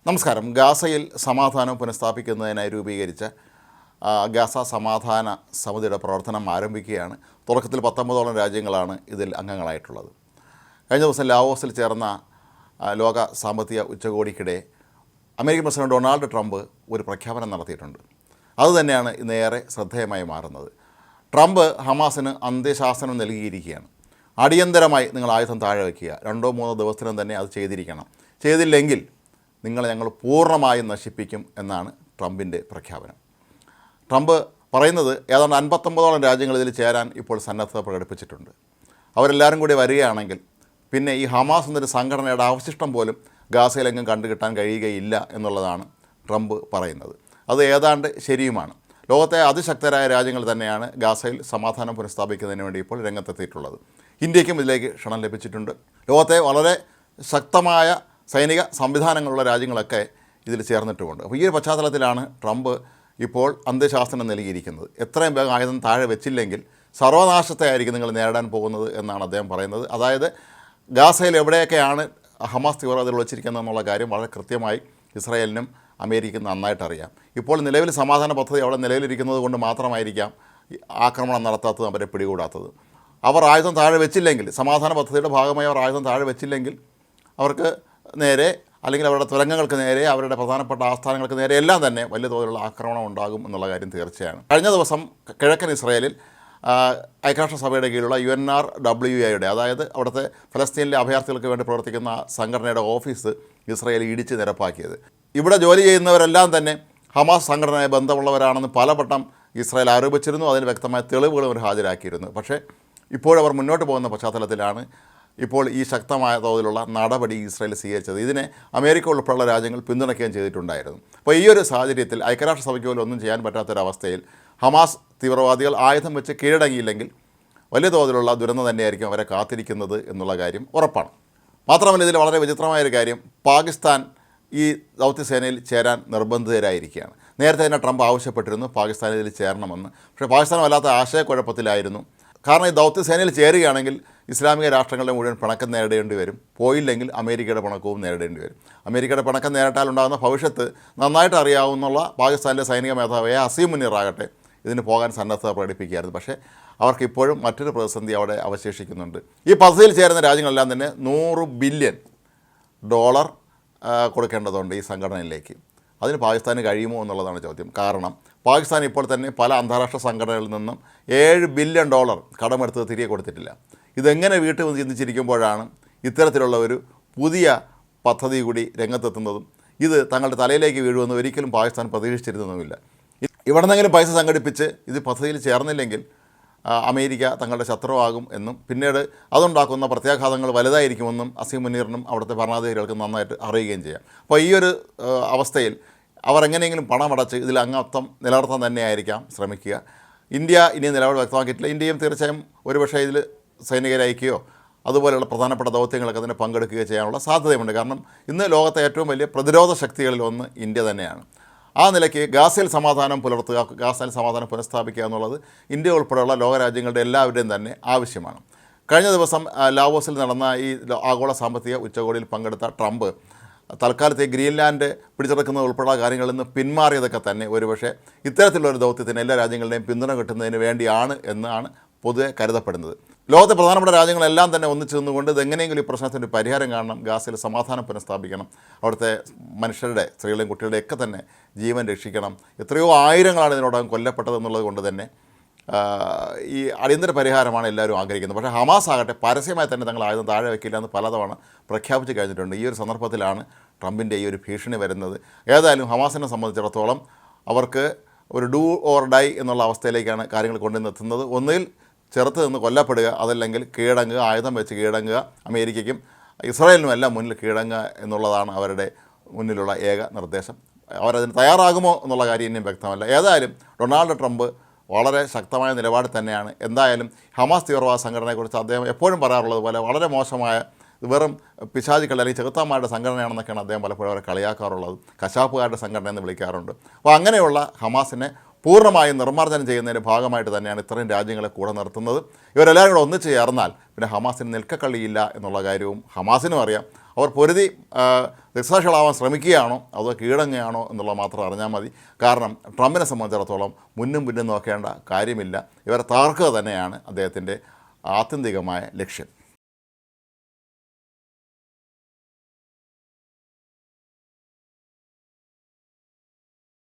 നമസ്കാരം. ഗാസയിൽ സമാധാനം പുനഃസ്ഥാപിക്കുന്നതിനായി രൂപീകരിച്ച ഗാസ സമാധാന സമിതിയുടെ പ്രവർത്തനം ആരംഭിക്കുകയാണ്. തുടക്കത്തിൽ 19ഓളം രാജ്യങ്ങളാണ് ഇതിൽ അംഗങ്ങളായിട്ടുള്ളത്. കഴിഞ്ഞ ദിവസം ലാവോസിൽ ചേർന്ന ലോക സാമ്പത്തിക ഉച്ചകോടിക്കിടെ അമേരിക്കൻ പ്രസിഡന്റ് ഡൊണാൾഡ് ട്രംപ് ഒരു പ്രഖ്യാപനം നടത്തിയിട്ടുണ്ട്. അതുതന്നെയാണ് ഇന്നേറെ ശ്രദ്ധേയമായി മാറുന്നത്. ട്രംപ് ഹമാസിന് അന്ത്യശാസനം നൽകിയിരിക്കുകയാണ്. അടിയന്തരമായി നിങ്ങൾ ആയുധം താഴെ വയ്ക്കുക, 2-3 ദിവസത്തിനും തന്നെ അത് ചെയ്തിരിക്കണം, ചെയ്തില്ലെങ്കിൽ നിങ്ങളെ ഞങ്ങൾ പൂർണ്ണമായും നശിപ്പിക്കും എന്നാണ് ട്രംപിൻ്റെ പ്രഖ്യാപനം. ട്രംപ് പറയുന്നത് ഏതാണ്ട് 59ഓളം രാജ്യങ്ങൾ ഇതിൽ ചേരാൻ ഇപ്പോൾ സന്നദ്ധത പ്രകടിപ്പിച്ചിട്ടുണ്ട്. അവരെല്ലാവരും കൂടി വരികയാണെങ്കിൽ പിന്നെ ഈ ഹമാസ് എന്നൊരു സംഘടനയുടെ അവശിഷ്ടം പോലും ഗാസയിലെങ്ങും കണ്ടുകിട്ടാൻ കഴിയുകയില്ല എന്നുള്ളതാണ് ട്രംപ് പറയുന്നത്. അത് ഏതാണ്ട് ശരിയുമാണ്. ലോകത്തെ അതിശക്തരായ രാജ്യങ്ങൾ തന്നെയാണ് ഗാസയിൽ സമാധാനം പുനഃസ്ഥാപിക്കുന്നതിന് വേണ്ടി ഇപ്പോൾ രംഗത്തെത്തിയിട്ടുള്ളത്. ഇന്ത്യക്കും ഇതിലേക്ക് ക്ഷണം ലഭിച്ചിട്ടുണ്ട്. ലോകത്തെ വളരെ ശക്തമായ സൈനിക സംവിധാനങ്ങളുള്ള രാജ്യങ്ങളൊക്കെ ഇതിൽ ചേർന്നിട്ടുമുണ്ട്. അപ്പോൾ ഈ ഒരു പശ്ചാത്തലത്തിലാണ് ട്രംപ് ഇപ്പോൾ അന്ത്യശാസനം നൽകിയിരിക്കുന്നത്. എത്രയും വേഗം ആയുധം താഴെ വെച്ചില്ലെങ്കിൽ സർവനാശത്തെ ആയിരിക്കും നിങ്ങൾ നേരിടാൻ പോകുന്നത് എന്നാണ് അദ്ദേഹം പറയുന്നത്. അതായത് ഗാസയിൽ എവിടെയൊക്കെയാണ് ഹമാസ് തീവ്രവാദികൾ വച്ചിരിക്കുന്നത് എന്നുള്ള കാര്യം വളരെ കൃത്യമായി ഇസ്രായേലിനും അമേരിക്കയ്ക്കും നന്നായിട്ട് അറിയാം. ഇപ്പോൾ നിലവിൽ സമാധാന പദ്ധതി അവിടെ നിലവിലിരിക്കുന്നത് കൊണ്ട് മാത്രമായിരിക്കാം ആക്രമണം നടത്താത്തത്, അവരെ പിടികൂടാത്തത്. അവർ ആയുധം താഴെ വെച്ചില്ലെങ്കിൽ, സമാധാന പദ്ധതിയുടെ ഭാഗമായി അവർ ആയുധം താഴെ വെച്ചില്ലെങ്കിൽ അവർക്ക് നേരെ, അല്ലെങ്കിൽ അവരുടെ തുരങ്കങ്ങൾക്ക് നേരെ, അവരുടെ പ്രധാനപ്പെട്ട ആസ്ഥാനങ്ങൾക്ക് നേരെ എല്ലാം തന്നെ വലിയ തോതിലുള്ള ആക്രമണം ഉണ്ടാകും എന്നുള്ള കാര്യം തീർച്ചയാണ്. കഴിഞ്ഞ ദിവസം കിഴക്കൻ ഇസ്രായേലിൽ ഐക്യരാഷ്ട്രസഭയുടെ കീഴിലുള്ള UNRWAയുടെ, അതായത് അവിടുത്തെ ഫലസ്തീനിലെ അഭയാർത്ഥികൾക്ക് വേണ്ടി പ്രവർത്തിക്കുന്ന സംഘടനയുടെ ഓഫീസ് ഇസ്രായേൽ ഇടിച്ച് നിരപ്പാക്കിയത്. ഇവിടെ ജോലി ചെയ്യുന്നവരെല്ലാം തന്നെ ഹമാസ് സംഘടനയെ ബന്ധമുള്ളവരാണെന്ന് പലവട്ടം ഇസ്രായേൽ ആരോപിച്ചിരുന്നു. അതിന് വ്യക്തമായ തെളിവുകളും അവർ ഹാജരാക്കിയിരുന്നു. പക്ഷേ ഇപ്പോഴവർ മുന്നോട്ട് പോകുന്ന പശ്ചാത്തലത്തിലാണ് ഇപ്പോൾ ഈ ശക്തമായ തോതിലുള്ള നടപടി ഇസ്രായേൽ സ്വീകരിച്ചത്. ഇതിനെ അമേരിക്ക ഉൾപ്പെടെയുള്ള രാജ്യങ്ങൾ പിന്തുണയ്ക്കുകയും ചെയ്തിട്ടുണ്ടായിരുന്നു. അപ്പോൾ ഈ ഒരു സാഹചര്യത്തിൽ ഐക്യരാഷ്ട്രസഭയ്ക്ക് പോലും ഒന്നും ചെയ്യാൻ പറ്റാത്തൊരവസ്ഥയിൽ ഹമാസ് തീവ്രവാദികൾ ആയുധം വെച്ച് കീഴടങ്ങിയില്ലെങ്കിൽ വലിയ തോതിലുള്ള ദുരന്തം തന്നെയായിരിക്കും അവരെ കാത്തിരിക്കുന്നത് എന്നുള്ള കാര്യം ഉറപ്പാണ്. മാത്രമല്ല, ഇതിൽ വളരെ വിചിത്രമായൊരു കാര്യം, പാകിസ്ഥാൻ ഈ ദൗത്യസേനയിൽ ചേരാൻ നിർബന്ധിതരായിരിക്കുകയാണ്. നേരത്തെ തന്നെ ട്രംപ് ആവശ്യപ്പെട്ടിരുന്നു പാകിസ്ഥാൻ ഇതിൽ ചേരണമെന്ന്. പക്ഷേ പാകിസ്ഥാൻ വല്ലാത്ത ആശയക്കുഴപ്പത്തിലായിരുന്നു. കാരണം ഈ ദൗത്യസേനയിൽ ചേരുകയാണെങ്കിൽ ഇസ്ലാമിക രാഷ്ട്രങ്ങളുടെ മുഴുവൻ പിണക്കം നേരിടേണ്ടി വരും. പോയില്ലെങ്കിൽ അമേരിക്കയുടെ പിണക്കവും നേരിടേണ്ടി വരും. അമേരിക്കയുടെ പിണക്കം നേരിട്ടാലുണ്ടാകുന്ന ഭവിഷ്യത്ത് നന്നായിട്ട് അറിയാവുന്ന പാകിസ്ഥാനിലെ സൈനിക മേധാവിയായ അസീം മുനീർ ആകട്ടെ ഇതിന് പോകാൻ സന്നദ്ധത പ്രകടിപ്പിക്കുകയായിരുന്നു. പക്ഷേ അവർക്ക് ഇപ്പോഴും മറ്റൊരു പ്രതിസന്ധി അവിടെ അവശേഷിക്കുന്നുണ്ട്. ഈ പദ്ധതിയിൽ ചേരുന്ന രാജ്യങ്ങളെല്ലാം തന്നെ $100 ബില്യൺ കൊടുക്കേണ്ടതുണ്ട് ഈ സംഘടനയിലേക്ക്. അതിന് പാകിസ്ഥാന് കഴിയുമോ എന്നുള്ളതാണ് ചോദ്യം. കാരണം പാകിസ്ഥാൻ ഇപ്പോൾ തന്നെ പല അന്താരാഷ്ട്ര സംഘടനകളിൽ നിന്നും $7 ബില്യൺ കടമെടുത്ത് തിരികെ കൊടുത്തിട്ടില്ല. ഇതെങ്ങനെ വീട്ടിൽ വന്ന് ചിന്തിച്ചിരിക്കുമ്പോഴാണ് ഇത്തരത്തിലുള്ള ഒരു പുതിയ പദ്ധതി കൂടി രംഗത്തെത്തുന്നതും. ഇത് തങ്ങളുടെ തലയിലേക്ക് വീഴുമെന്ന് ഒരിക്കലും പാകിസ്ഥാൻ പ്രതീക്ഷിച്ചിരുന്നതുമില്ല. ഇവിടെ നിന്നെങ്കിലും പൈസ സംഘടിപ്പിച്ച് ഇത് പദ്ധതിയിൽ ചേർന്നില്ലെങ്കിൽ അമേരിക്ക തങ്ങളുടെ ശത്രുവാകും എന്നും പിന്നീട് അതുണ്ടാക്കുന്ന പ്രത്യാഘാതങ്ങൾ വലുതായിരിക്കുമെന്നും അസീം മുനീറിനും അവിടുത്തെ ഭരണാധികാരികൾക്ക് നന്നായിട്ട് അറിയുകയും ചെയ്യാം. അപ്പോൾ ഈ ഒരു അവസ്ഥയിൽ അവർ എങ്ങനെയെങ്കിലും പണമടച്ച് ഇതിൽ അംഗത്വം നിലനിർത്താൻ തന്നെയായിരിക്കാം ശ്രമിക്കുക. ഇന്ത്യ ഇനി നിലപാട് വ്യക്തമാക്കിയിട്ടില്ല. ഇന്ത്യയും തീർച്ചയായും ഒരുപക്ഷേ ഇതിൽ സൈനികരെ അയക്കുകയോ അതുപോലെയുള്ള പ്രധാനപ്പെട്ട ദൗത്യങ്ങളൊക്കെ തന്നെ പങ്കെടുക്കുകയോ ചെയ്യാനുള്ള സാധ്യതയുണ്ട്. കാരണം ഇന്ന് ലോകത്തെ ഏറ്റവും വലിയ പ്രതിരോധ ശക്തികളിൽ ഒന്ന് ഇന്ത്യ തന്നെയാണ്. ആ നിലയ്ക്ക് ഗാസയിൽ സമാധാനം പുലർത്തുക, ഗാസയിൽ സമാധാനം പുനഃസ്ഥാപിക്കുക എന്നുള്ളത് ഇന്ത്യ ഉൾപ്പെടെയുള്ള ലോകരാജ്യങ്ങളുടെ എല്ലാവരുടെയും തന്നെ ആവശ്യമാണ്. കഴിഞ്ഞ ദിവസം ലാവോസിൽ നടന്ന ഈ ആഗോള സാമ്പത്തിക ഉച്ചകോടിയിൽ പങ്കെടുത്ത ട്രംപ് തൽക്കാലത്തെ ഗ്രീൻലാൻഡ് പിടിച്ചെടുക്കുന്നത് ഉൾപ്പെടെയുള്ള കാര്യങ്ങളിൽ നിന്ന് പിന്മാറിയതൊക്കെ തന്നെ ഒരുപക്ഷെ ഇത്തരത്തിലുള്ളൊരു ദൗത്യത്തിന് എല്ലാ രാജ്യങ്ങളുടെയും പിന്തുണ കിട്ടുന്നതിന് വേണ്ടിയാണ് എന്നാണ് പൊതുവെ കരുതപ്പെടുന്നത്. ലോകത്തെ പ്രധാനപ്പെട്ട രാജ്യങ്ങളെല്ലാം തന്നെ ഒന്നിച്ചു നിന്നുകൊണ്ട് ഇതെങ്ങനെയെങ്കിലും ഈ പ്രശ്നത്തിൻ്റെ പരിഹാരം കാണണം, ഗാസയിൽ സമാധാനം പുനഃസ്ഥാപിക്കണം, അവിടുത്തെ മനുഷ്യരുടെ, സ്ത്രീകളുടെയും കുട്ടികളുടെയും ഒക്കെ തന്നെ ജീവൻ രക്ഷിക്കണം. എത്രയോ ആയിരങ്ങളാണ് ഇതിനോടകം കൊല്ലപ്പെട്ടതെന്നുള്ളത് കൊണ്ട് തന്നെ ഈ അടിയന്തര പരിഹാരമാണ് എല്ലാവരും ആഗ്രഹിക്കുന്നത്. പക്ഷേ ഹമാസ് ആകട്ടെ പരസ്യമായി തന്നെ തങ്ങൾ ആയുധം താഴെ വയ്ക്കില്ല എന്ന് പലതവണ പ്രഖ്യാപിച്ച് കഴിഞ്ഞിട്ടുണ്ട്. ഈ ഒരു സന്ദർഭത്തിലാണ് ട്രംപിൻ്റെ ഈ ഒരു ഭീഷണി വരുന്നത്. ഏതായാലും ഹമാസിനെ സംബന്ധിച്ചിടത്തോളം അവർക്ക് ഒരു ഡൂ ഓർ ഡൈ എന്നുള്ള അവസ്ഥയിലേക്കാണ് കാര്യങ്ങൾ കൊണ്ടുവന്നെത്തുന്നത്. ഒന്നുകിൽ ചെറുത്ത് നിന്ന് കൊല്ലപ്പെടുക, അതല്ലെങ്കിൽ കീഴടങ്ങുക, ആയുധം വെച്ച് കീഴടങ്ങുക, അമേരിക്കയ്ക്കും ഇസ്രായേലിനും എല്ലാം മുന്നിൽ കീഴടങ്ങുക എന്നുള്ളതാണ് അവരുടെ മുന്നിലുള്ള ഏക നിർദ്ദേശം. അവരതിന് തയ്യാറാകുമോ എന്നുള്ള കാര്യം ഇനിയും വ്യക്തമല്ല. ഏതായാലും ഡൊണാൾഡ് ട്രംപ് വളരെ ശക്തമായ നിലപാട് തന്നെയാണ്. എന്തായാലും ഹമാസ് തീവ്രവാദ സംഘടനയെക്കുറിച്ച് അദ്ദേഹം എപ്പോഴും പറയാറുള്ളത് പോലെ വളരെ മോശമായ, വെറും പിശാചുക്കൾ അല്ലെങ്കിൽ ചെകുത്താന്മാരുടെ സംഘടനയാണെന്നൊക്കെയാണ് അദ്ദേഹം പലപ്പോഴും അവരെ കളിയാക്കാറുള്ളത്. കശാപ്പുകാരുടെ സംഘടന എന്ന് വിളിക്കാറുണ്ട്. അപ്പോൾ അങ്ങനെയുള്ള ഹമാസിനെ പൂർണ്ണമായും നിർമ്മാർജ്ജനം ചെയ്യുന്നതിൻ്റെ ഭാഗമായിട്ട് തന്നെയാണ് ഇത്രയും രാജ്യങ്ങളെ കൂടെ നിർത്തുന്നത്. ഇവരെല്ലാവരും കൂടെ ഒന്നിച്ച് ചേർന്നാൽ പിന്നെ ഹമാസിന് നിൽക്കക്കള്ളിയില്ല എന്നുള്ള കാര്യവും ഹമാസിനും അറിയാം. അവർ പൊരുതി ദൃക്സാക്ഷികളാവാൻ ശ്രമിക്കുകയാണോ അതോ കീഴടങ്ങുകയാണോ എന്നുള്ളത് മാത്രം അറിഞ്ഞാൽ മതി. കാരണം ട്രംപിനെ സംബന്ധിച്ചിടത്തോളം മുന്നും പിന്നും നോക്കേണ്ട കാര്യമില്ല. ഇവരെ തകർക്കുക തന്നെയാണ് അദ്ദേഹത്തിൻ്റെ ആത്യന്തികമായ ലക്ഷ്യം.